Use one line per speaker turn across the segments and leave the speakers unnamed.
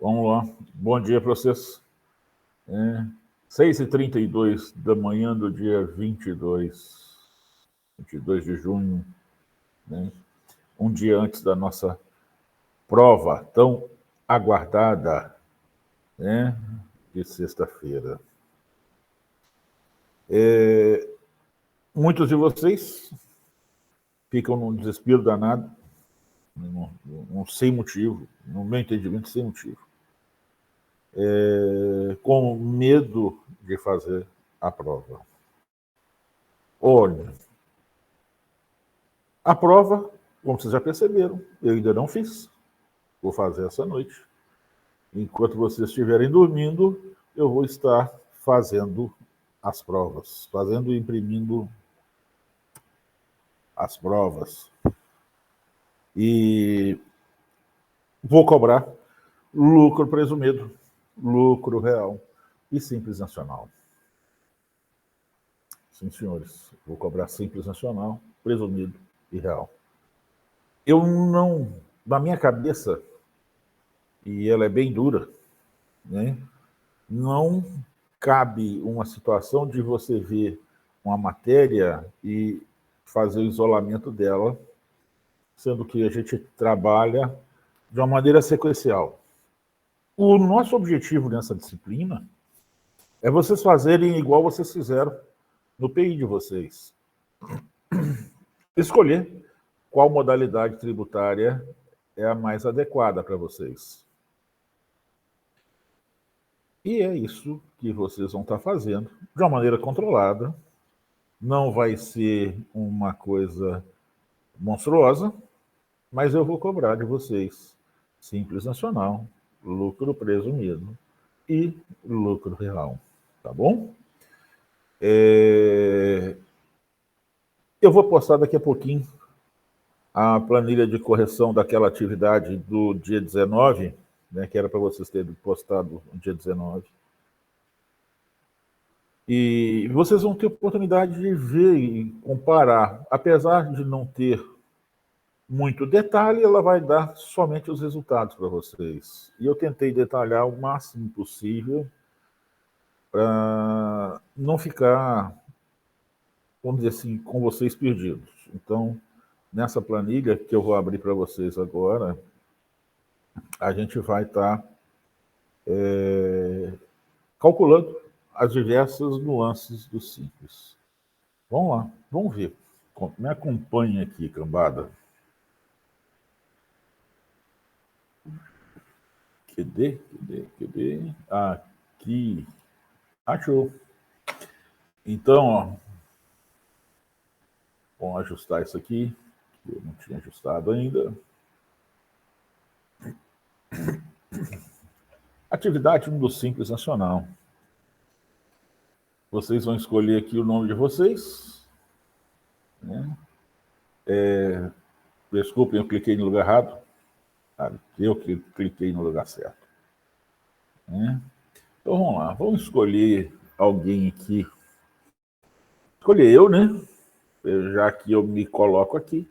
Vamos lá. Bom dia para vocês. 6h32 da manhã do dia 22 de junho, né? Um dia antes da nossa prova tão aguardada, né? De sexta-feira. Muitos de vocês ficam num desespero danado, sem motivo, no meu entendimento, sem motivo. Com medo de fazer a prova. Olha, a prova, como vocês já perceberam, eu ainda não fiz. Vou fazer essa noite. Enquanto vocês estiverem dormindo, eu vou estar fazendo as provas, fazendo e imprimindo as provas. E vou cobrar lucro presumido, lucro real e Simples Nacional. Sim, senhores, vou cobrar Simples Nacional, presumido e real. Eu não, na minha cabeça, e ela é bem dura, né? Não cabe uma situação de você ver uma matéria e fazer o isolamento dela, sendo que a gente trabalha de uma maneira sequencial. O nosso objetivo nessa disciplina é vocês fazerem igual vocês fizeram no PI de vocês. Escolher qual modalidade tributária é a mais adequada para vocês. E é isso que vocês vão estar fazendo de uma maneira controlada. Não vai ser uma coisa monstruosa, mas eu vou cobrar de vocês Simples Nacional, lucro presumido e lucro real, tá bom? Eu vou postar daqui a pouquinho a planilha de correção daquela atividade do dia 19, né, que era para vocês terem postado no dia 19. E vocês vão ter oportunidade de ver e comparar. Apesar de não ter muito detalhe, ela vai dar somente os resultados para vocês. E eu tentei detalhar o máximo possível para não ficar, vamos dizer assim, com vocês perdidos. Então, nessa planilha que eu vou abrir para vocês agora, a gente vai estar calculando as diversas nuances do Simples. Vamos lá, vamos ver. Me acompanhe aqui, cambada. Cadê? Aqui. Achou. Então, ó, vamos ajustar isso aqui, que eu não tinha ajustado ainda. Atividade 1 do Simples Nacional. Vocês vão escolher aqui o nome de vocês. Né? Desculpem, eu cliquei no lugar errado. Eu que cliquei no lugar certo. Né? Então vamos lá, vamos escolher alguém aqui. Escolher eu, né? Já que eu me coloco aqui,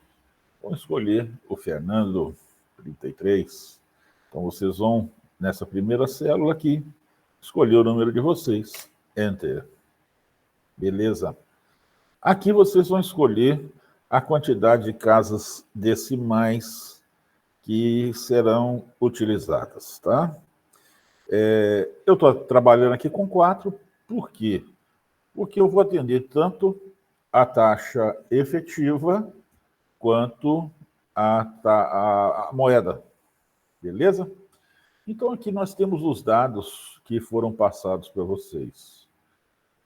vamos escolher o Fernando 33. Então vocês vão, nessa primeira célula aqui, escolher o número de vocês. Enter. Beleza? Aqui vocês vão escolher a quantidade de casas decimais que serão utilizadas, tá? Eu estou trabalhando aqui com 4, por quê? Porque eu vou atender tanto a taxa efetiva quanto a moeda, beleza? Então aqui nós temos os dados que foram passados para vocês.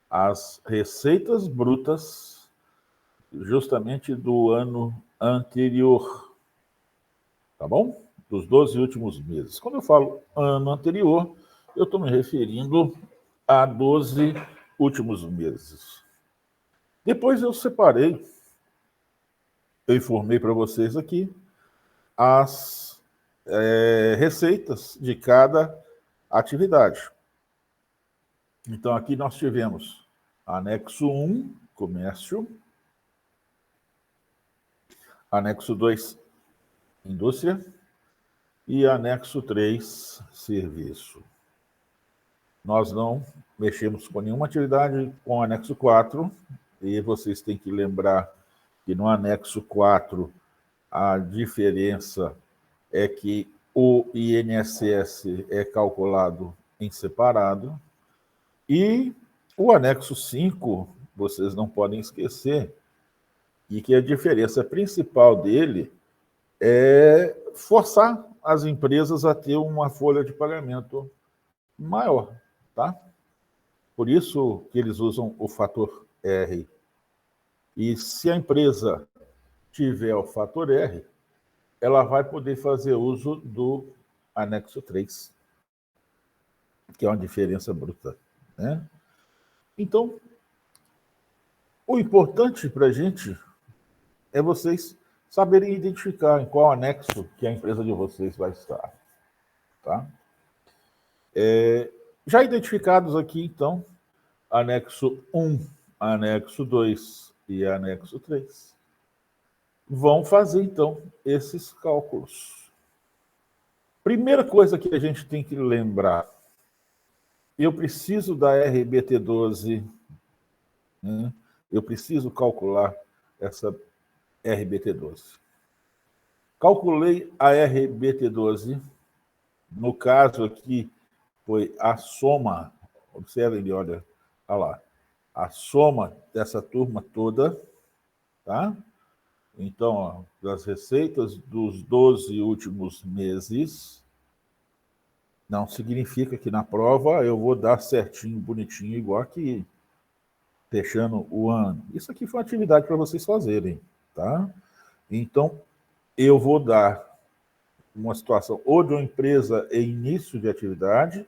As receitas brutas justamente do ano anterior, tá bom? Dos 12 últimos meses. Quando eu falo ano anterior, eu estou me referindo a 12 últimos meses. Depois eu separei, eu informei para vocês aqui, as receitas de cada atividade. Então aqui nós tivemos anexo 1, comércio, anexo 2, indústria, e anexo 3, serviço. Nós não mexemos com nenhuma atividade com o anexo 4, e vocês têm que lembrar que no anexo 4 a diferença é que o INSS é calculado em separado, e o anexo 5, vocês não podem esquecer, e que a diferença principal dele é forçar as empresas a ter uma folha de pagamento maior, tá? Por isso que eles usam o fator R. E se a empresa tiver o fator R, ela vai poder fazer uso do anexo 3, que é uma diferença bruta, né? Então, o importante para a gente é vocês saberem identificar em qual anexo que a empresa de vocês vai estar, tá? Já identificados aqui, então, anexo 1, anexo 2 e anexo 3, vão fazer, então, esses cálculos. Primeira coisa que a gente tem que lembrar, eu preciso da RBT12, né? Eu preciso calcular essa RBT12. Calculei a RBT12, no caso aqui foi a soma, observem, olha lá, a soma dessa turma toda, tá? Então, ó, das receitas dos 12 últimos meses, não significa que na prova eu vou dar certinho, bonitinho, igual aqui, fechando o ano. Isso aqui foi uma atividade para vocês fazerem, tá? Então, eu vou dar uma situação ou de uma empresa em início de atividade,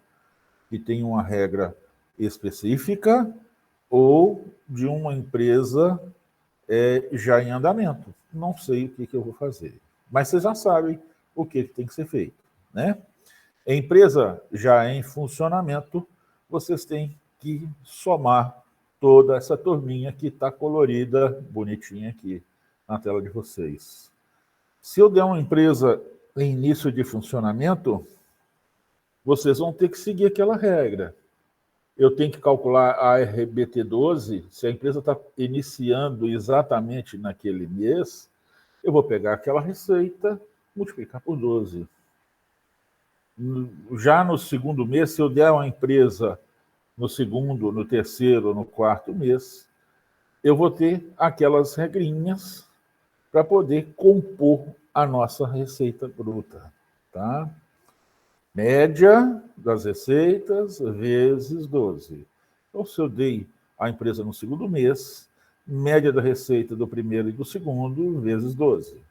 que tem uma regra específica, ou de uma empresa já em andamento. Não sei o que eu vou fazer, mas vocês já sabem o que tem que ser feito, né? A empresa já em funcionamento, vocês têm que somar toda essa turminha que está colorida, bonitinha aqui na tela de vocês. Se eu der uma empresa em início de funcionamento, vocês vão ter que seguir aquela regra. Eu tenho que calcular a RBT12, se a empresa está iniciando exatamente naquele mês, eu vou pegar aquela receita, multiplicar por 12. Já no segundo mês, se eu der uma empresa no segundo, no terceiro, no quarto mês, eu vou ter aquelas regrinhas para poder compor a nossa receita bruta, tá? Média das receitas vezes 12. Então, se eu dei a empresa no segundo mês, média da receita do primeiro e do segundo vezes 12.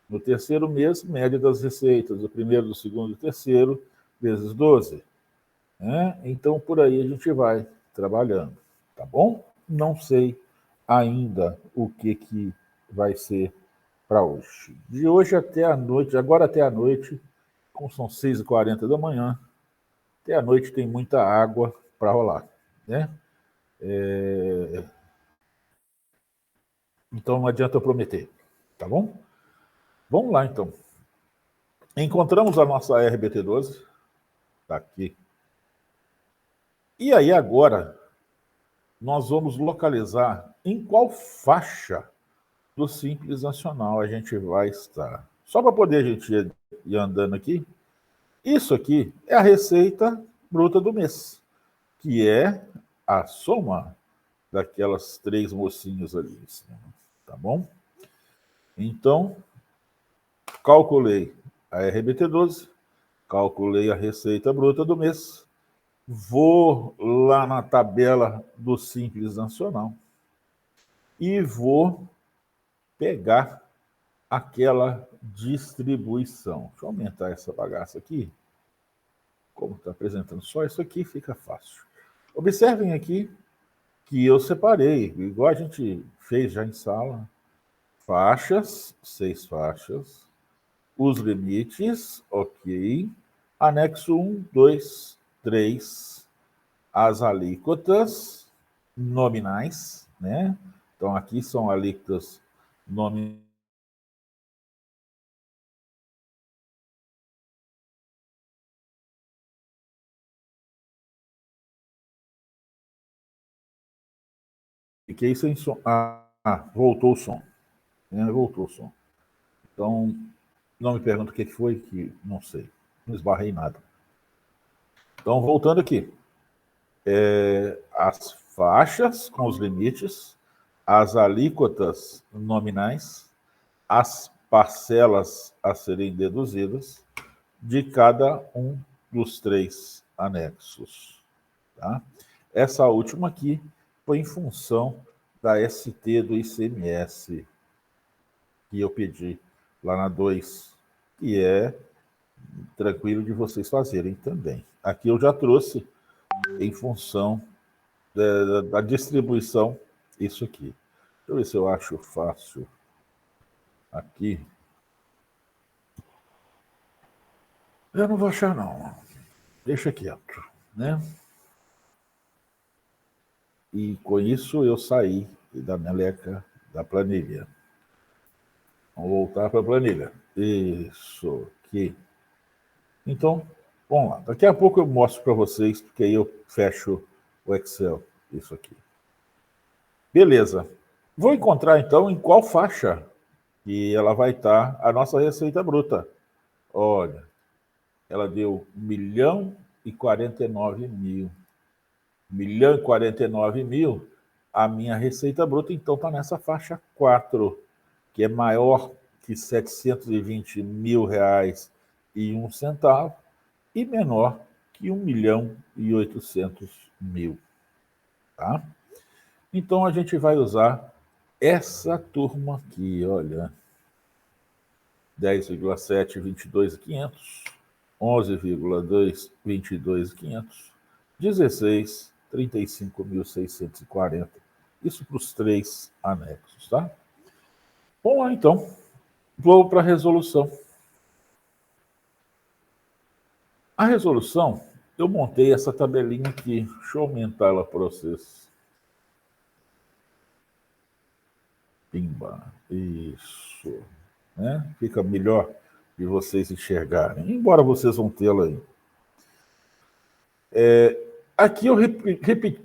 No terceiro mês, média das receitas do primeiro, do segundo e do terceiro vezes 12. Então, por aí a gente vai trabalhando, tá bom? Não sei ainda o que vai ser para hoje. De hoje até a noite, agora até a noite, como são 6h40 da manhã, até a noite tem muita água para rolar, né? Então não adianta eu prometer, tá bom? Vamos lá, então. Encontramos a nossa RBT12, tá aqui. E aí agora nós vamos localizar em qual faixa do Simples Nacional a gente vai estar. Só para poder a gente ir andando aqui, isso aqui é a receita bruta do mês, que é a soma daquelas 3 mocinhas ali em cima, tá bom? Então, calculei a RBT12, calculei a receita bruta do mês, vou lá na tabela do Simples Nacional e vou pegar aquela distribuição. Deixa eu aumentar essa bagaça aqui. Como está apresentando só isso aqui, fica fácil. Observem aqui que eu separei, igual a gente fez já em sala, faixas, 6 faixas, os limites, ok, anexo 1, 2, 3, as alíquotas nominais, né? Então aqui são alíquotas nominais Fiquei sem som. Voltou o som. Voltou o som. Então, não me pergunta o que foi, que não sei. Não esbarrei nada. Então, voltando aqui. As faixas com os limites, as alíquotas nominais, as parcelas a serem deduzidas de cada um dos 3 anexos. Tá? Essa última aqui foi em função da ST do ICMS que eu pedi lá na 2, que é tranquilo de vocês fazerem também. Aqui eu já trouxe em função da distribuição isso aqui. Deixa eu ver se eu acho fácil aqui. Eu não vou achar, não. Deixa quieto, né? E com isso eu saí da meleca da planilha. Vamos voltar para a planilha. Isso aqui. Então, vamos lá. Daqui a pouco eu mostro para vocês, porque aí eu fecho o Excel. Isso aqui. Beleza. Vou encontrar, então, em qual faixa que ela vai estar a nossa receita bruta. Olha, ela deu 1.049.000. 1.049.000, a minha receita bruta, então, está nessa faixa 4, que é maior que R$720.001 e menor que 1.800.000. Tá? Então, a gente vai usar essa turma aqui, olha. 10,7, 22.500, 11,2, 22.500, 16, 35.640. Isso para os 3 anexos, tá? Vamos lá, então. Vou para a resolução. A resolução, eu montei essa tabelinha aqui. Deixa eu aumentar ela para vocês. Pimba. Isso. Né? Fica melhor de vocês enxergarem, embora vocês vão tê-la aí. Aqui eu repliquei,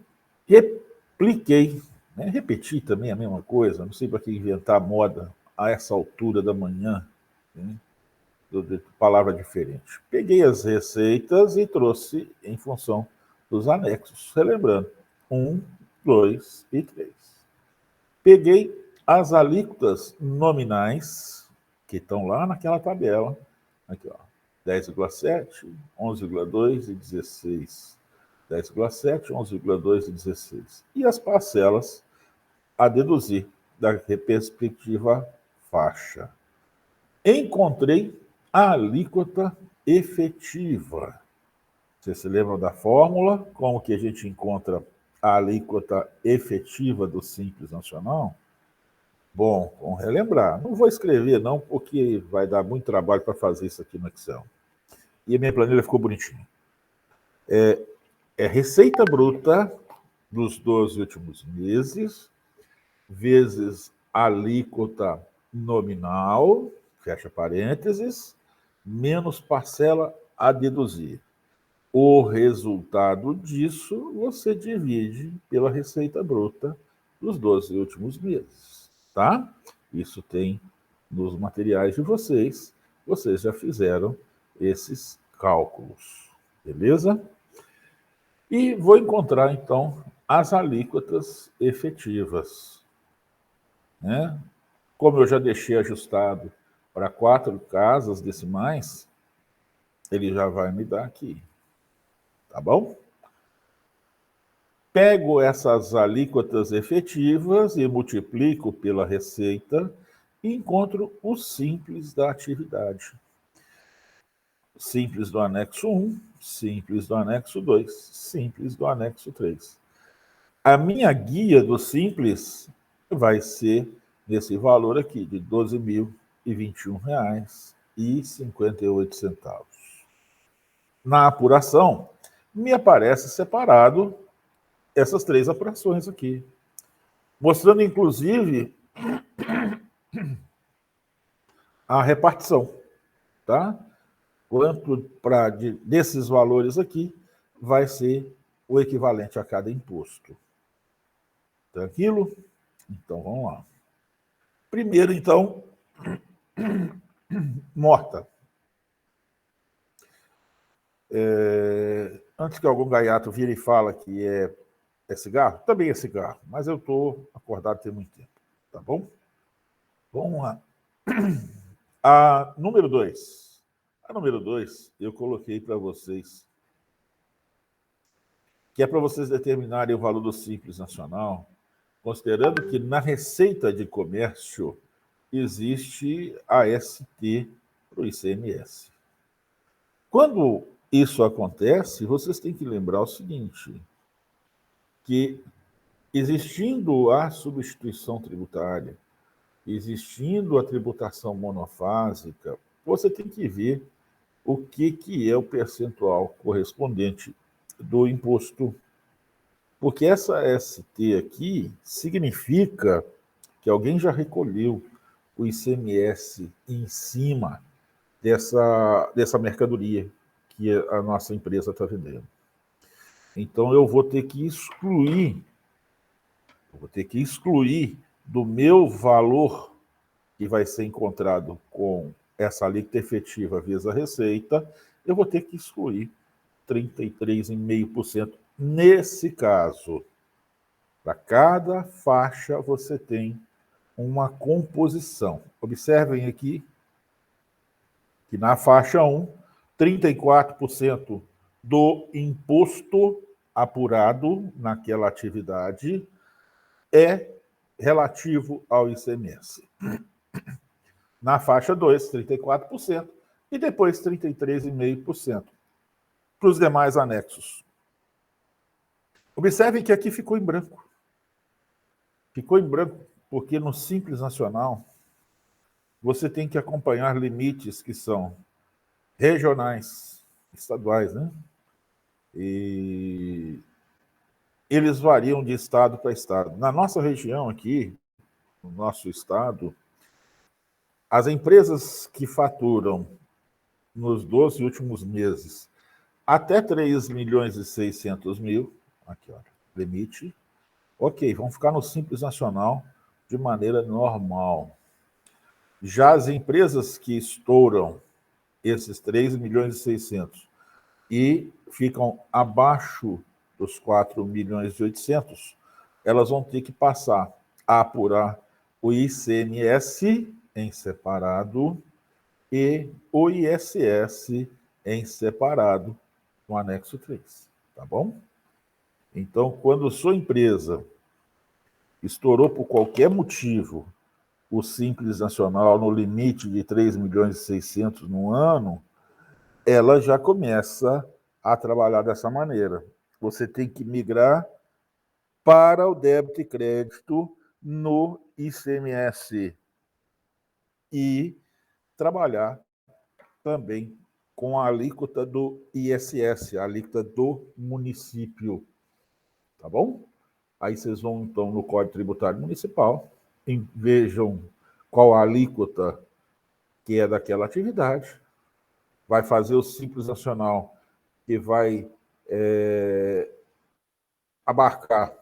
né? Repeti também a mesma coisa, não sei para que inventar moda a essa altura da manhã, né? Palavra diferente. Peguei as receitas e trouxe em função dos anexos, relembrando, 1, 2 e 3. Peguei as alíquotas nominais, que estão lá naquela tabela, aqui, ó, 10,7, 11,2 e 16. 10,7, 11,2 e 16. E as parcelas a deduzir da respectiva faixa. Encontrei a alíquota efetiva. Vocês se lembram da fórmula? Como que a gente encontra a alíquota efetiva do Simples Nacional? Bom, vamos relembrar. Não vou escrever, não, porque vai dar muito trabalho para fazer isso aqui no Excel. E a minha planilha ficou bonitinha. É receita bruta dos 12 últimos meses, vezes alíquota nominal, fecha parênteses, menos parcela a deduzir. O resultado disso você divide pela receita bruta dos 12 últimos meses, tá? Isso tem nos materiais de vocês já fizeram esses cálculos, beleza? E vou encontrar, então, as alíquotas efetivas, né? Como eu já deixei ajustado para 4 casas decimais, ele já vai me dar aqui, tá bom? Pego essas alíquotas efetivas e multiplico pela receita e encontro o simples da atividade. Simples do anexo 1, simples do anexo 2, simples do anexo 3. A minha guia do simples vai ser nesse valor aqui, de R$ 12.021,58. Na apuração, me aparece separado essas 3 apurações aqui, mostrando, inclusive, a repartição, tá? Quanto desses valores aqui vai ser o equivalente a cada imposto. Tranquilo? Então, vamos lá. Primeiro, então, morta. Antes que algum gaiato vire e fala que é cigarro, também é cigarro, mas eu estou acordado tem muito tempo, tá bom? Vamos lá. A número 2. A número 2, eu coloquei para vocês, que é para vocês determinarem o valor do Simples Nacional, considerando que na Receita de Comércio existe a ST para o ICMS. Quando isso acontece, vocês têm que lembrar o seguinte, que existindo a substituição tributária, existindo a tributação monofásica, você tem que ver o que é o percentual correspondente do imposto. Porque essa ST aqui significa que alguém já recolheu o ICMS em cima dessa mercadoria que a nossa empresa está vendendo. Então eu vou ter que excluir do meu valor que vai ser encontrado com essa alíquota efetiva vezes a receita, eu vou ter que excluir 33,5%. Nesse caso, para cada faixa você tem uma composição. Observem aqui que na faixa 1, 34% do imposto apurado naquela atividade é relativo ao ICMS. Na faixa 2, 34%, e depois 33,5% para os demais anexos. Observem que aqui ficou em branco. Ficou em branco porque no Simples Nacional você tem que acompanhar limites que são regionais, estaduais, né? E eles variam de estado para estado. Na nossa região aqui, no nosso estado, as empresas que faturam nos 12 últimos meses até 3.600.000, aqui, olha, limite, ok, vão ficar no Simples Nacional de maneira normal. Já as empresas que estouram esses 3.600.000 e ficam abaixo dos 4.800.000, elas vão ter que passar a apurar o ICMS em separado e o ISS em separado no anexo 3, tá bom? Então, quando sua empresa estourou por qualquer motivo o Simples Nacional no limite de 3.600.000 no ano, ela já começa a trabalhar dessa maneira. Você tem que migrar para o débito e crédito no ICMS e trabalhar também com a alíquota do ISS, a alíquota do município. Tá bom? Aí vocês vão, então, no Código Tributário Municipal, vejam qual a alíquota que é daquela atividade, vai fazer o Simples Nacional, que vai abarcar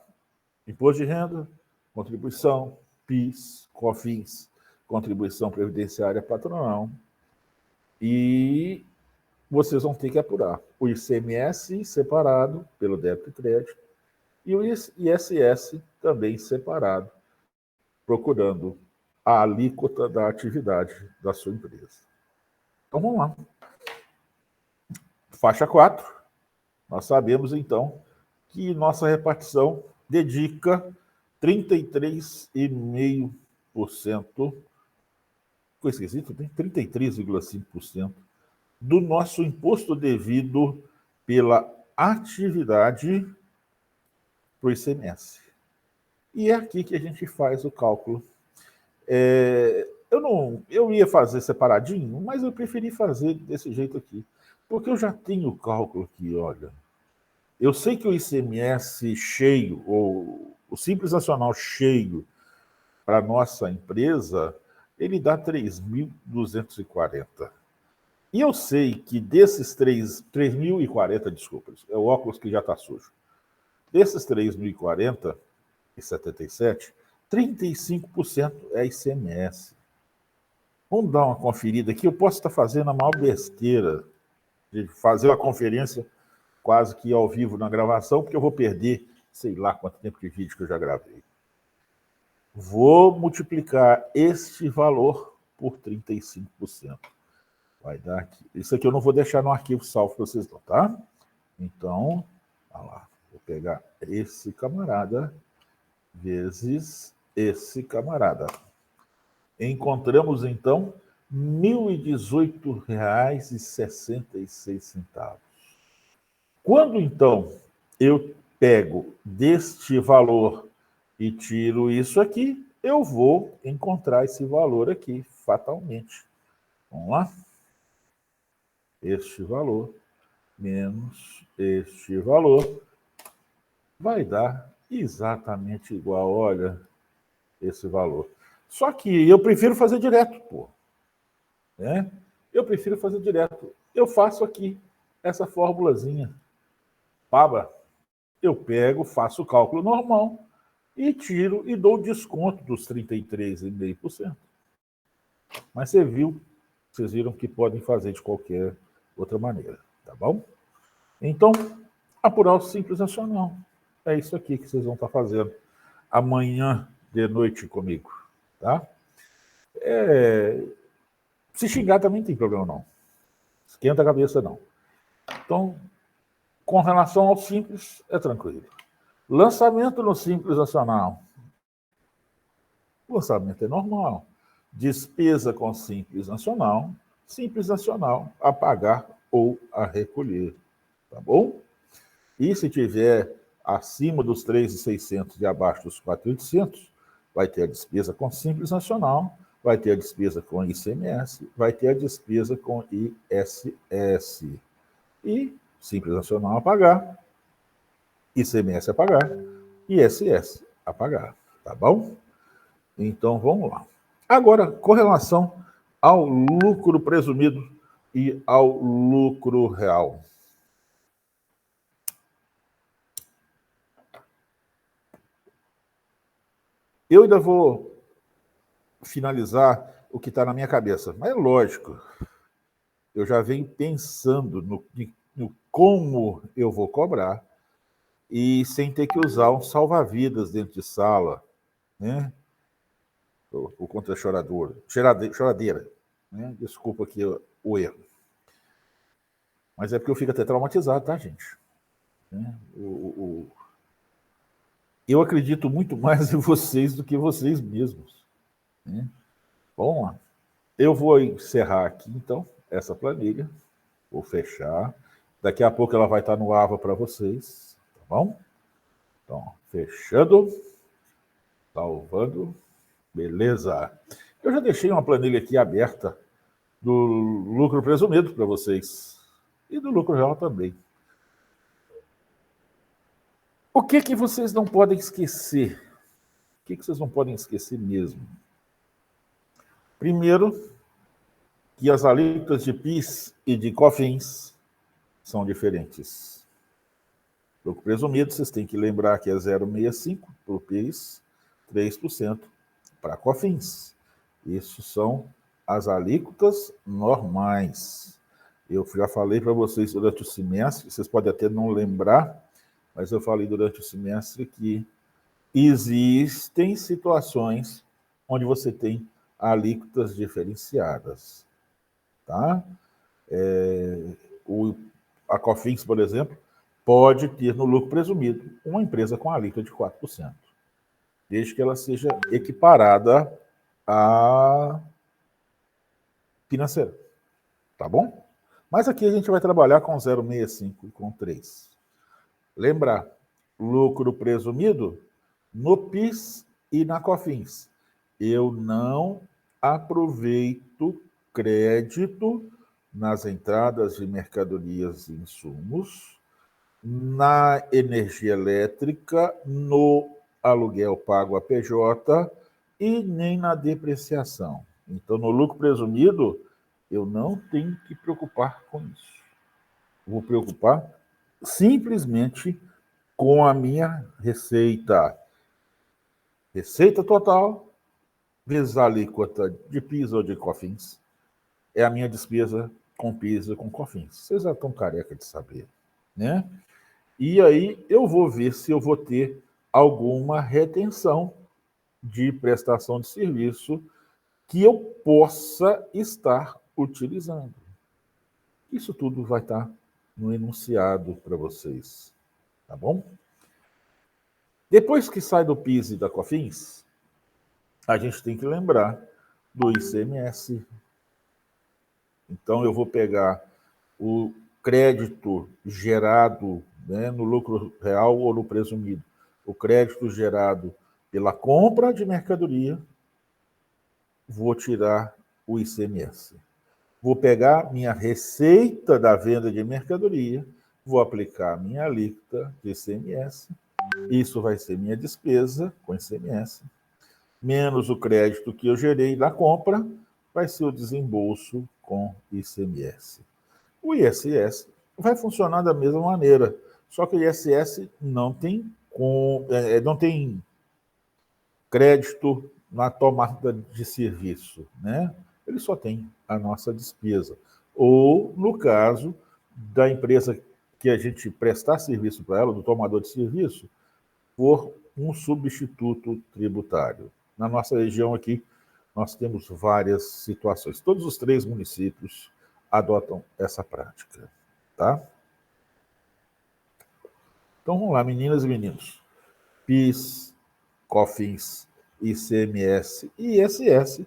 imposto de renda, contribuição, PIS, COFINS, contribuição previdenciária patronal, e vocês vão ter que apurar o ICMS separado pelo débito e crédito e o ISS também separado, procurando a alíquota da atividade da sua empresa. Então vamos lá. Faixa 4, nós sabemos então que nossa repartição dedica 33,5%, ficou esquisito, tem 33,5% do nosso imposto devido pela atividade para o ICMS. E é aqui que a gente faz o cálculo. Eu ia fazer separadinho, mas eu preferi fazer desse jeito aqui, porque eu já tenho o cálculo aqui, olha. Eu sei que o ICMS cheio, ou o Simples Nacional cheio para a nossa empresa, ele dá 3.240. E eu sei que desses 3.040, desculpa, é o óculos que já está sujo. Desses 3.040, 1.200.077, 35% é ICMS. Vamos dar uma conferida aqui. Eu posso estar fazendo a maior besteira de fazer uma conferência quase que ao vivo na gravação, porque eu vou perder sei lá quanto tempo de vídeo que eu já gravei. Vou multiplicar este valor por 35%. Vai dar aqui. Isso aqui eu não vou deixar no arquivo salvo para vocês não, tá? Então, olha lá. Vou pegar esse camarada vezes esse camarada. Encontramos, então, R$ 1.018,66. Quando, então, eu pego deste valor e tiro isso aqui, eu vou encontrar esse valor aqui, fatalmente. Vamos lá? Este valor menos este valor vai dar exatamente igual, olha, esse valor. Só que eu prefiro fazer direto, pô. Né? Eu prefiro fazer direto. Eu faço aqui essa formulazinha. Paba, eu pego, faço o cálculo normal e tiro e dou desconto dos 33,5%. Mas vocês viram que podem fazer de qualquer outra maneira, tá bom? Então, apurar o Simples Nacional. É isso aqui que vocês vão estar fazendo amanhã de noite comigo, tá? Se xingar também não tem problema não. Esquenta a cabeça não. Então, com relação ao Simples, é tranquilo. Lançamento no Simples Nacional. O lançamento é normal. Despesa com Simples Nacional a pagar ou a recolher. Tá bom? E se tiver acima dos 3.600 e abaixo dos 4.800, vai ter a despesa com Simples Nacional, vai ter a despesa com ICMS, vai ter a despesa com ISS. E Simples Nacional a pagar, ICMS a pagar, ISS a pagar. Tá bom? Então, vamos lá. Agora, com relação ao lucro presumido e ao lucro real. Eu ainda vou finalizar o que está na minha cabeça, mas é lógico, eu já venho pensando no como eu vou cobrar e sem ter que usar um salva-vidas dentro de sala, né? O contra-chorador, choradeira, né? Desculpa aqui o erro. Mas é porque eu fico até traumatizado, tá, gente? Né? Eu acredito muito mais em vocês do que vocês mesmos. Né? Vamos lá. Eu vou encerrar aqui, então, essa planilha. Vou fechar. Daqui a pouco ela vai estar no AVA para vocês. Tá bom? Então, fechando. Salvando. Beleza. Eu já deixei uma planilha aqui aberta do lucro presumido para vocês. E do lucro real também. O que vocês não podem esquecer? O que vocês não podem esquecer mesmo? Primeiro, que as alíquotas de PIS e de COFINS são diferentes. Lucro presumido, vocês têm que lembrar que é 0,65% para o PIS, 3% para COFINS. Isso são as alíquotas normais. Eu já falei para vocês durante o semestre, vocês podem até não lembrar, mas eu falei durante o semestre que existem situações onde você tem alíquotas diferenciadas. Tá? A COFINS, por exemplo, pode ter no lucro presumido uma empresa com alíquota de 4%, desde que ela seja equiparada à financeira. Tá bom? Mas aqui a gente vai trabalhar com 0,65 e com 3. Lembrar, lucro presumido no PIS e na COFINS. Eu não aproveito crédito nas entradas de mercadorias e insumos, na energia elétrica, no aluguel pago a PJ e nem na depreciação. Então, no lucro presumido, eu não tenho que preocupar com isso. Vou preocupar simplesmente com a minha receita. Receita total vezes a alíquota de PIS ou de COFINS é a minha despesa com PIS e com COFINS. Vocês já estão careca de saber, né? E aí eu vou ver se eu vou ter alguma retenção de prestação de serviço que eu possa estar utilizando. Isso tudo vai estar no enunciado para vocês, tá bom? Depois que sai do PIS e da COFINS, a gente tem que lembrar do ICMS. Então, eu vou pegar o crédito gerado, né, no lucro real ou no presumido, o crédito gerado pela compra de mercadoria, vou tirar o ICMS. Vou pegar minha receita da venda de mercadoria, vou aplicar minha alíquota de ICMS, isso vai ser minha despesa com ICMS, menos o crédito que eu gerei da compra, vai ser o desembolso com ICMS. O ISS vai funcionar da mesma maneira, só que o ISS não tem crédito na tomada de serviço, né? Ele só tem a nossa despesa. Ou, no caso da empresa que a gente prestar serviço para ela, do tomador de serviço, por um substituto tributário. Na nossa região aqui, nós temos várias situações. Todos os 3 municípios adotam essa prática, tá? Então vamos lá, meninas e meninos. PIS, COFINS, ICMS e ISS,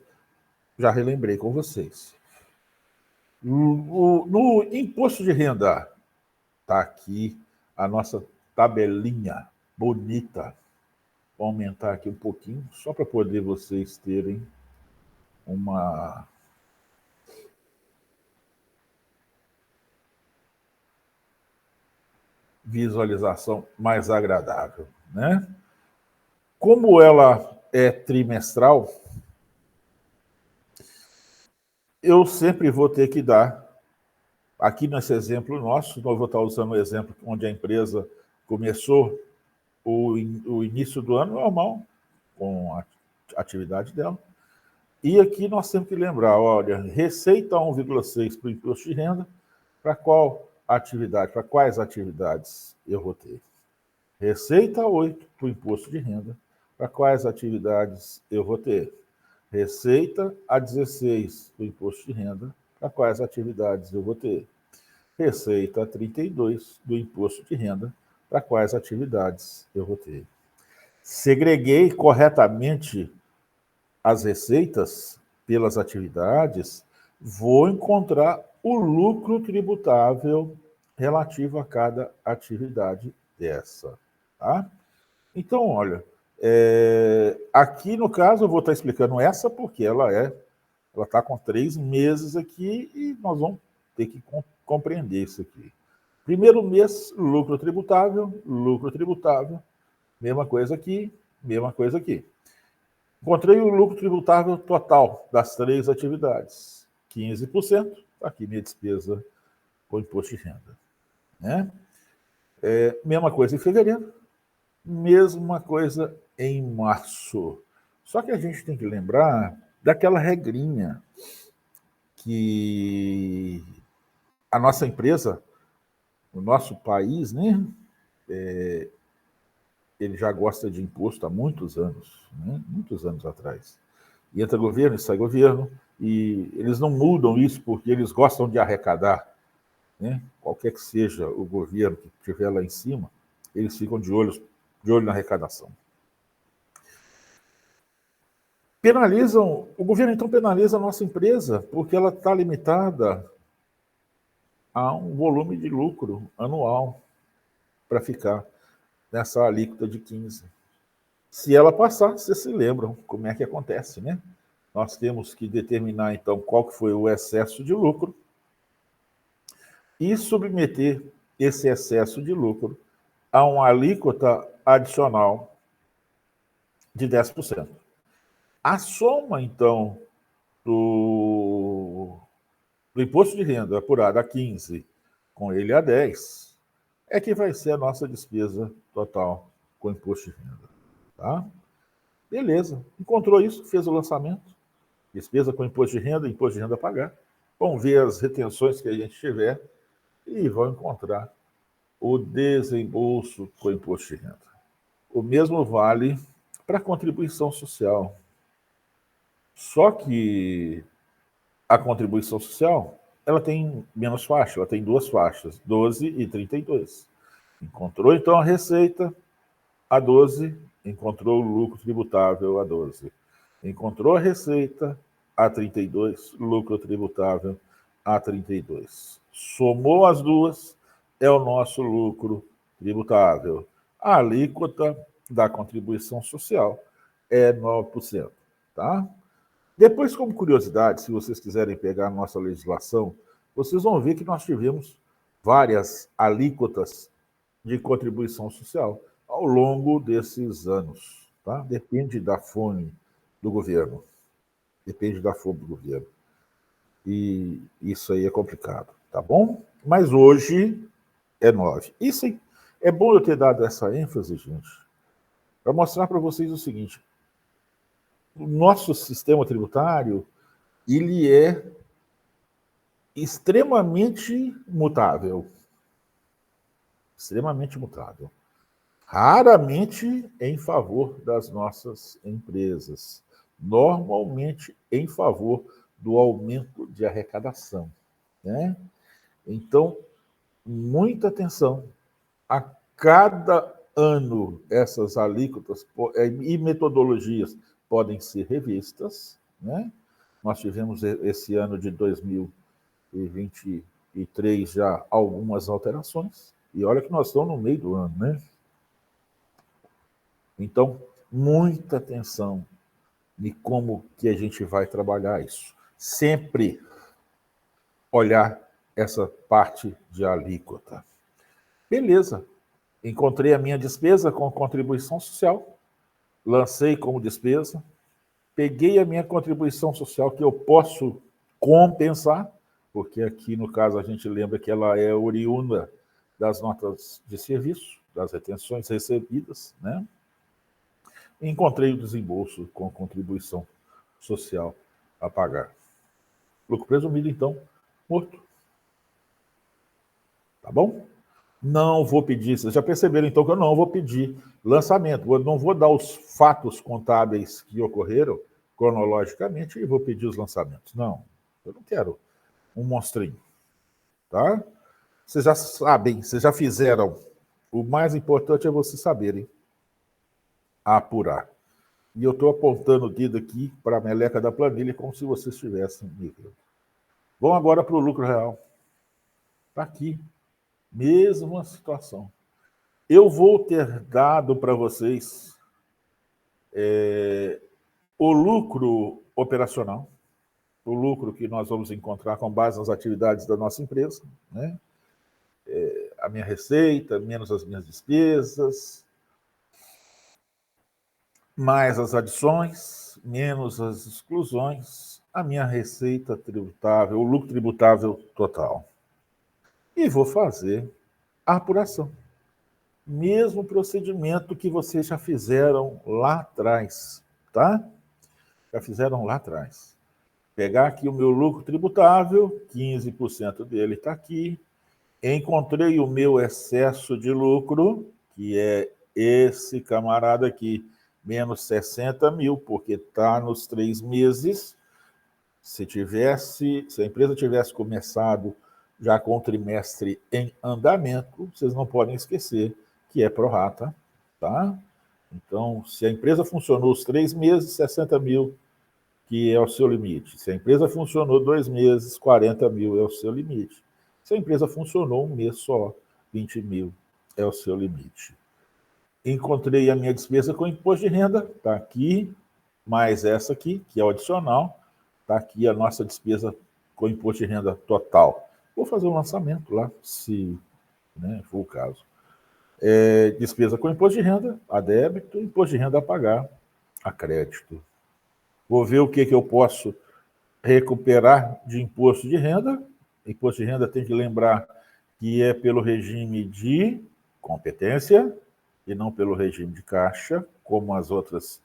já relembrei com vocês. No imposto de renda, está aqui a nossa tabelinha bonita. Vou aumentar aqui um pouquinho, só para poder vocês terem uma visualização mais agradável, né? Como ela é trimestral, eu sempre vou ter que dar, aqui nesse exemplo nosso, nós vou estar usando o exemplo onde a empresa começou o início do ano normal, com a atividade dela, e aqui nós temos que lembrar, olha, receita 1,6 para o imposto de renda, para qual atividade, para quais atividades eu vou ter? Receita 8 para o imposto de renda, para quais atividades eu vou ter? Receita a 16 do imposto de renda, para quais atividades eu vou ter? Receita a 32 do imposto de renda, para quais atividades eu vou ter? Segreguei corretamente as receitas pelas atividades, vou encontrar o lucro tributável relativo a cada atividade dessa, tá? Então, olha, aqui no caso eu vou estar explicando essa porque ela está com 3 meses aqui e nós vamos ter que compreender isso aqui. Primeiro mês, lucro tributável, mesma coisa aqui, mesma coisa aqui. Encontrei o lucro tributável total das 3 atividades, 15%, aqui minha despesa com imposto de renda, né? Mesma coisa em fevereiro, mesma coisa em março. Só que a gente tem que lembrar daquela regrinha que a nossa empresa, o nosso país, né, ele já gosta de imposto há muitos anos, né, muitos anos atrás. E entra governo e sai governo, e eles não mudam isso porque eles gostam de arrecadar, né? Qualquer que seja o governo que estiver lá em cima, eles ficam de olho na arrecadação. O governo então penaliza a nossa empresa porque ela está limitada a um volume de lucro anual para ficar nessa alíquota de 15%. Se ela passar, vocês se lembram como é que acontece, né? Nós temos que determinar, então, qual que foi o excesso de lucro e submeter esse excesso de lucro a uma alíquota adicional de 10%. A soma, então, do imposto de renda apurado a 15% com ele a 10%, é que vai ser a nossa despesa total com imposto de renda. Tá? Beleza. Encontrou isso, fez o lançamento. Despesa com imposto de renda a pagar. Vão ver as retenções que a gente tiver e vão encontrar o desembolso com imposto de renda. O mesmo vale para a contribuição social. Só que a contribuição social, ela tem menos faixa, ela tem duas faixas, 12 e 32. Encontrou, então, a receita, a 12, encontrou o lucro tributável, a 12. Encontrou a receita, a 32, lucro tributável, a 32. Somou as duas, é o nosso lucro tributável. A alíquota da contribuição social é 9%, tá? Depois, como curiosidade, se vocês quiserem pegar a nossa legislação, vocês vão ver que nós tivemos várias alíquotas de contribuição social ao longo desses anos, tá? Depende da fome do governo. Depende da fome do governo. E isso aí é complicado, tá bom? Mas hoje é 9. Isso é bom eu ter dado essa ênfase, gente, para mostrar para vocês o seguinte: o nosso sistema tributário, ele é extremamente mutável. Extremamente mutável. Raramente em favor das nossas empresas. Normalmente em favor do aumento de arrecadação, né? Então, muita atenção. A cada ano, essas alíquotas e metodologias podem ser revistas, né? Nós tivemos esse ano de 2023 já algumas alterações, e olha que nós estamos no meio do ano, né? Então, muita atenção de como que a gente vai trabalhar isso. Sempre olhar essa parte de alíquota. Beleza, encontrei a minha despesa com contribuição social, lancei como despesa, peguei a minha contribuição social que eu posso compensar, porque aqui no caso a gente lembra que ela é oriunda das notas de serviço, das retenções recebidas, né? Encontrei o desembolso com contribuição social a pagar. Lucro presumido, então, morto. Tá bom? Não vou pedir, vocês já perceberam então que eu não vou pedir lançamento, eu não vou dar os fatos contábeis que ocorreram cronologicamente e vou pedir os lançamentos. Não, eu não quero um monstrinho, tá? Vocês já sabem, vocês já fizeram. O mais importante é vocês saberem apurar. E eu estou apontando o dedo aqui para a meleca da planilha como se vocês estivessem me vendo. Vamos agora para o lucro real. Está aqui. Mesma situação. Eu vou ter dado para vocês o lucro operacional, o lucro que nós vamos encontrar com base nas atividades da nossa empresa, né? A minha receita, menos as minhas despesas, mais as adições, menos as exclusões, a minha receita tributável, o lucro tributável total. E vou fazer a apuração. Mesmo procedimento que vocês já fizeram lá atrás, tá? Já fizeram lá atrás. Pegar aqui o meu lucro tributável, 15% dele está aqui. Encontrei o meu excesso de lucro, que é esse camarada aqui, menos 60 mil, porque está nos 3 meses. Se a empresa tivesse começado já com o trimestre em andamento, vocês não podem esquecer que é pro rata, tá? Então, se a empresa funcionou os 3 meses, 60 mil, que é o seu limite. Se a empresa funcionou 2 meses, 40 mil é o seu limite. Se a empresa funcionou um mês só, 20 mil é o seu limite. Encontrei a minha despesa com imposto de renda, está aqui, mais essa aqui, que é o adicional, está aqui a nossa despesa com imposto de renda total. Vou fazer um lançamento lá, se for o caso. Despesa com imposto de renda a débito, imposto de renda a pagar a crédito. Vou ver o que eu posso recuperar de imposto de renda. Imposto de renda tem que lembrar que é pelo regime de competência e não pelo regime de caixa, como as outras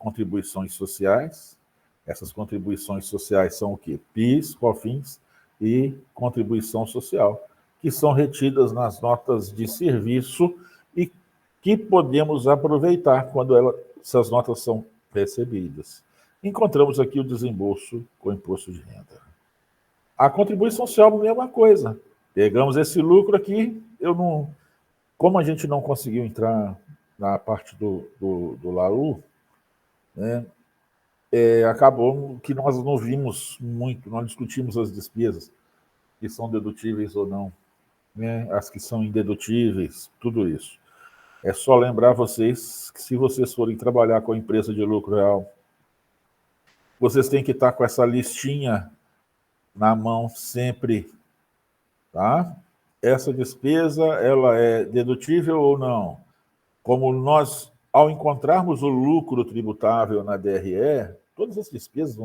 contribuições sociais. Essas contribuições sociais são o quê? PIS, COFINS e contribuição social, que são retidas nas notas de serviço e que podemos aproveitar quando essas notas são recebidas. Encontramos aqui o desembolso com imposto de renda. A contribuição social é a mesma coisa. Pegamos esse lucro aqui, como a gente não conseguiu entrar na parte do LAU, né, acabou que nós não vimos muito, não discutimos as despesas que são dedutíveis ou não, né, as que são indedutíveis, tudo isso. É só lembrar vocês que se vocês forem trabalhar com a empresa de lucro real, vocês têm que estar com essa listinha na mão sempre, tá? Essa despesa, ela é dedutível ou não? Como nós, ao encontrarmos o lucro tributável na DRE, todas as despesas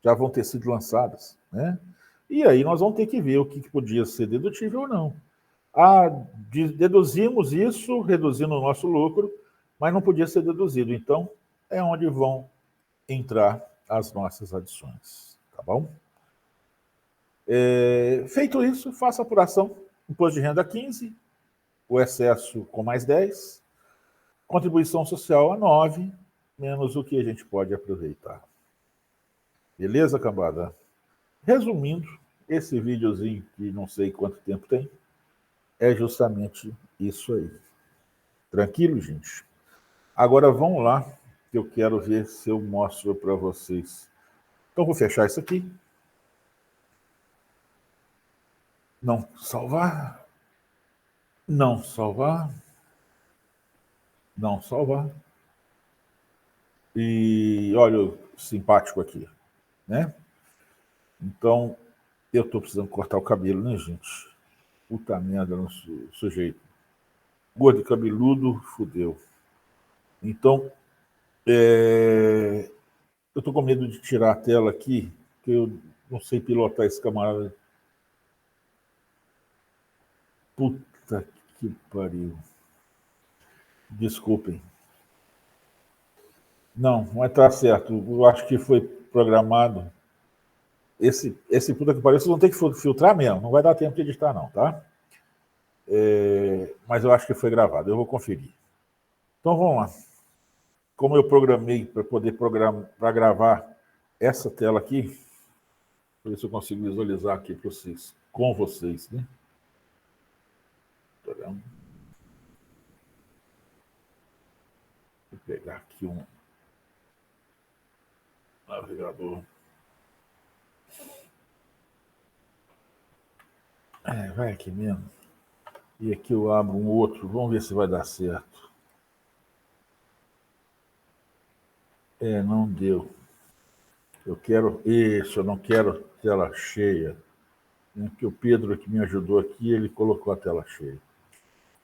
já vão ter sido lançadas, né? E aí nós vamos ter que ver o que podia ser dedutível ou não. Deduzimos isso, reduzindo o nosso lucro, mas não podia ser deduzido. Então, é onde vão entrar as nossas adições, tá bom? Feito isso, faça a apuração. Imposto de renda 15, o excesso com mais 10, contribuição social a 9, menos o que a gente pode aproveitar. Beleza, cambada? Resumindo, esse videozinho, que não sei quanto tempo tem, é justamente isso aí. Tranquilo, gente? Agora vamos lá, que eu quero ver se eu mostro para vocês. Então vou fechar isso aqui. Não salvar. Não salvar. Não salvar. E olha o simpático aqui, né? Então, eu tô precisando cortar o cabelo, né, gente? Puta merda, no sujeito. Gordo e cabeludo, fudeu. Então, eu tô com medo de tirar a tela aqui, porque eu não sei pilotar esse camarada. Puta que pariu. Desculpem. Não, mas tá certo. Eu acho que foi programado. Esse puta que pariu, vocês vão ter que filtrar mesmo. Não vai dar tempo de editar, não, tá? Mas eu acho que foi gravado. Eu vou conferir. Então vamos lá. Como eu programei para poder para gravar essa tela aqui, por isso eu consigo visualizar aqui para vocês, com vocês, né? Vou pegar aqui um navegador. Vai aqui mesmo. E aqui eu abro um outro. Vamos ver se vai dar certo. Não deu. Eu quero isso, eu não quero tela cheia. Que o Pedro que me ajudou aqui, ele colocou a tela cheia.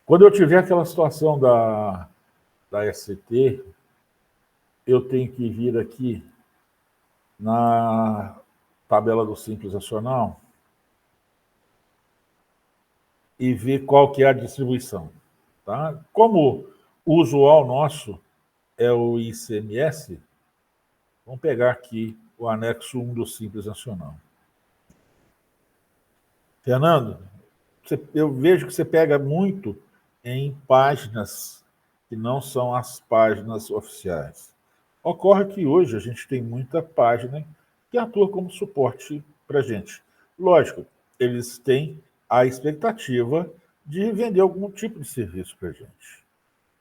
Quando eu tiver aquela situação da SCT, eu tenho que vir aqui na tabela do Simples Nacional e ver qual que é a distribuição. Tá? Como o usual nosso é o ICMS, vamos pegar aqui o anexo 1 do Simples Nacional. Fernando, eu vejo que você pega muito em páginas que não são as páginas oficiais. Ocorre que hoje a gente tem muita página que atua como suporte para a gente. Lógico, eles têm a expectativa de vender algum tipo de serviço para a gente.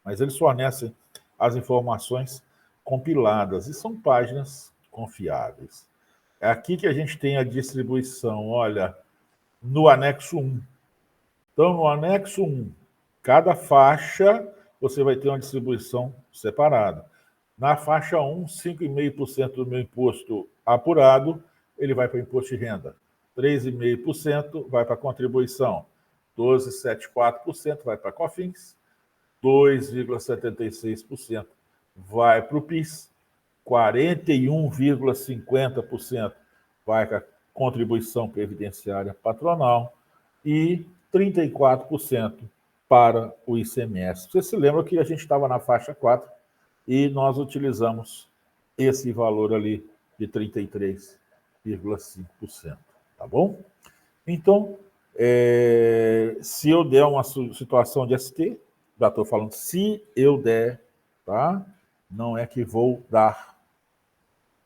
Mas eles fornecem as informações compiladas e são páginas confiáveis. É aqui que a gente tem a distribuição, olha, no anexo 1. Então, no anexo 1, cada faixa você vai ter uma distribuição separada. Na faixa 1, 5,5% do meu imposto apurado, ele vai para o imposto de renda. 3,5% vai para a contribuição. 12,74% vai para a COFINS. 2,76% vai para o PIS. 41,50% vai para a contribuição previdenciária patronal e 34% para o ICMS. Você se lembra que a gente estava na faixa 4 e nós utilizamos esse valor ali de 33,5%, tá bom? Então, se eu der uma situação de ST, já estou falando se eu der, tá? Não é que vou dar,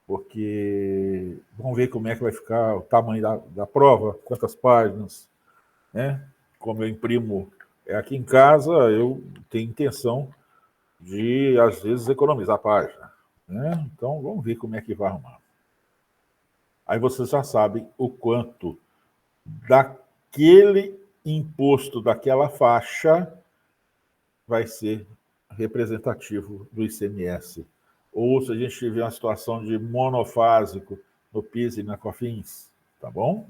porque vamos ver como é que vai ficar o tamanho da prova, quantas páginas, né? Como eu imprimo aqui em casa, eu tenho intenção de, às vezes, economizar página, né? Então, vamos ver como é que vai arrumar. Aí vocês já sabem o quanto daquele imposto, daquela faixa, vai ser representativo do ICMS. Ou se a gente tiver uma situação de monofásico no PIS e na COFINS, tá bom?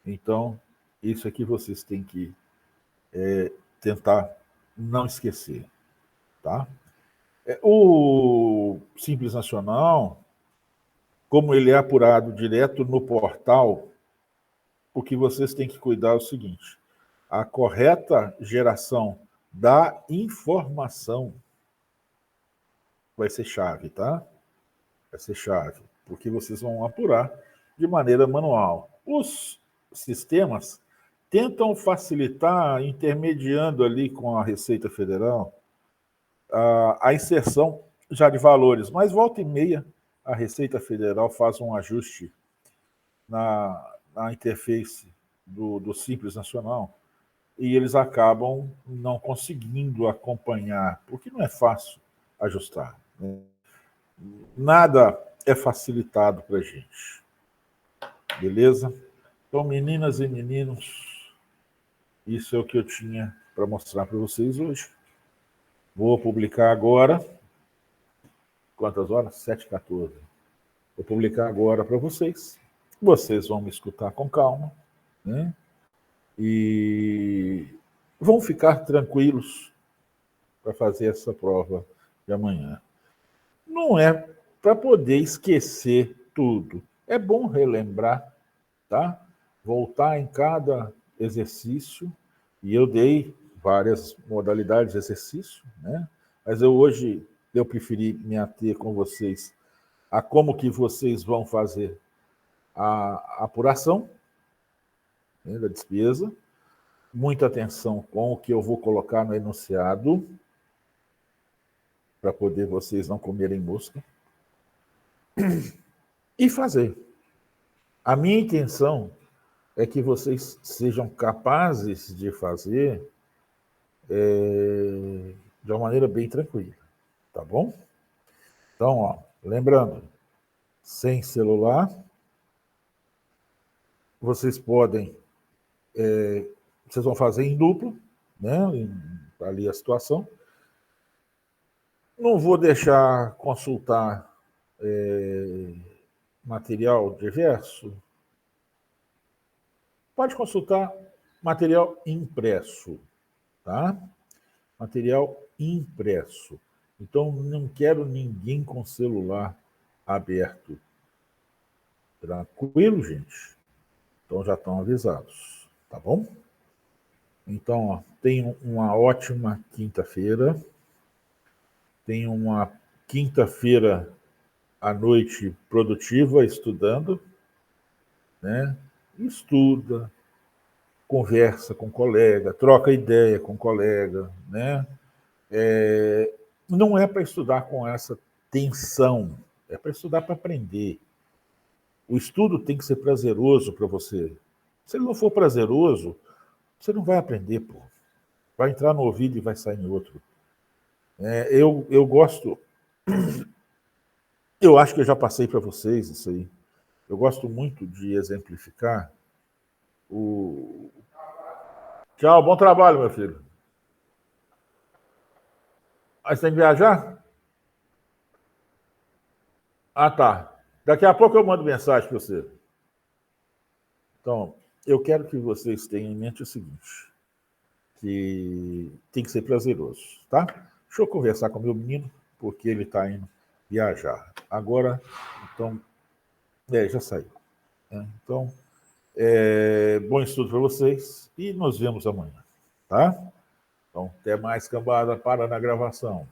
Então, isso aqui vocês têm que tentar não esquecer, tá? O Simples Nacional, como ele é apurado direto no portal, o que vocês têm que cuidar é o seguinte: a correta geração da informação vai ser chave, tá? Vai ser chave, porque vocês vão apurar de maneira manual. Os sistemas tentam facilitar, intermediando ali com a Receita Federal, a inserção já de valores, mas volta e meia a Receita Federal faz um ajuste na interface do Simples Nacional e eles acabam não conseguindo acompanhar, porque não é fácil ajustar, né? Nada é facilitado para a gente, beleza? Então, meninas e meninos, isso é o que eu tinha para mostrar para vocês hoje. Vou publicar agora. Quantas horas? 7h14. Vou publicar agora para vocês. Vocês vão me escutar com calma, né? E vão ficar tranquilos para fazer essa prova de amanhã. Não é para poder esquecer tudo. É bom relembrar, tá? Voltar em cada exercício. E eu dei várias modalidades de exercício, né? Mas hoje eu preferi me ater com vocês a como que vocês vão fazer a apuração, né, da despesa. Muita atenção com o que eu vou colocar no enunciado, para poder vocês não comerem mosca. E fazer. A minha intenção é que vocês sejam capazes de fazer de uma maneira bem tranquila, tá bom? Então, ó, lembrando, sem celular, vocês podem, vocês vão fazer em duplo, né? Ali a situação. Não vou deixar consultar material diverso. Pode consultar material impresso, tá? Material impresso. Então, não quero ninguém com celular aberto. Tranquilo, gente? Então, já estão avisados, tá bom? Então, ó, tenham uma ótima quinta-feira. Tenham uma quinta-feira à noite produtiva, estudando, né? Estuda, conversa com colega, troca ideia com colega, né? Não é para estudar com essa tensão, é para estudar para aprender. O estudo tem que ser prazeroso para você. Se ele não for prazeroso, você não vai aprender, pô. Vai entrar no ouvido e vai sair em outro. Eu gosto, eu acho que eu já passei para vocês isso aí. Eu gosto muito de exemplificar o... Tchau, bom trabalho, meu filho. Aí você tem que viajar? Ah, tá. Daqui a pouco eu mando mensagem para você. Então, eu quero que vocês tenham em mente o seguinte, que tem que ser prazeroso, tá? Deixa eu conversar com meu menino, porque ele está indo viajar. Agora, então, já saiu, né? Então, bom estudo para vocês e nos vemos amanhã, tá? Então, até mais, cambada, para na gravação.